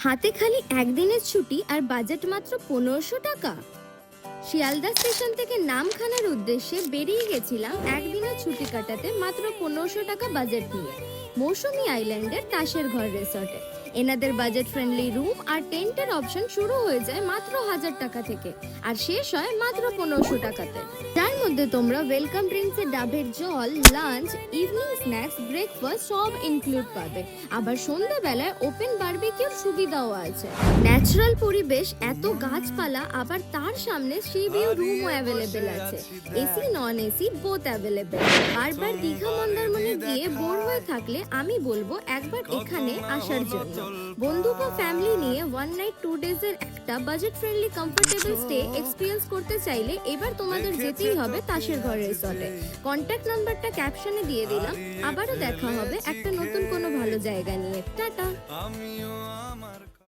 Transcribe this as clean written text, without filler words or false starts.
হাতে খালি একদিনের ছুটি আর বাজেট মাত্র 1500 টাকা। শিয়ালদা স্টেশন থেকে নামখানার উদ্দেশ্যে বেরিয়ে গেছিলাম একদিনের ছুটি কাটাতে মাত্র 1500 টাকা বাজেট নিয়ে মৌসুমী আইল্যান্ডের তাসের ঘর রিসর্টে। এনাদের বাজেট ফ্রেন্ডলি রুম আর টেন্টের অপশন শুরু হয়ে যায় মাত্র 1000 টাকা থেকে আর শেষ হয় মাত্র 1500 টাকাতে, যার মধ্যে তোমরা ওয়েলকাম ড্রিঙ্কস এর ডাবের জল, লাঞ্চ, ইভিনিং স্ন্যাক্স, ব্রেকফাস্ট সব ইনক্লুড পাবে। আবার সন্ধ্যাবেলায় ওপেন বারবিকিউর সুবিধাও আছে। ন্যাচারাল পরিবেশ, এত গাছপালা, আবার তার সামনে সি ভিউ রুমও অ্যাভেলেবেল আছে। AC non AC both available. বারবার দীঘা মন্দারমণি গিয়ে বোর হয়ে থাকলে আমি বলবো একবার এখানে আসার জন্য। বন্ধু বা ফ্যামিলি নিয়ে 1 নাইট 2 ডেজ এর একটা budget friendly comfortable stay experience করতে চাইলে এবার তোমাদের যেতেই হবে তাসের ঘর রিসর্টে। কন্ট্যাক্ট নাম্বারটা ক্যাপশনে দিয়ে দিলাম। আবারও দেখা হবে একটা নতুন কোনো ভালো জায়গা নিয়ে। টাটা।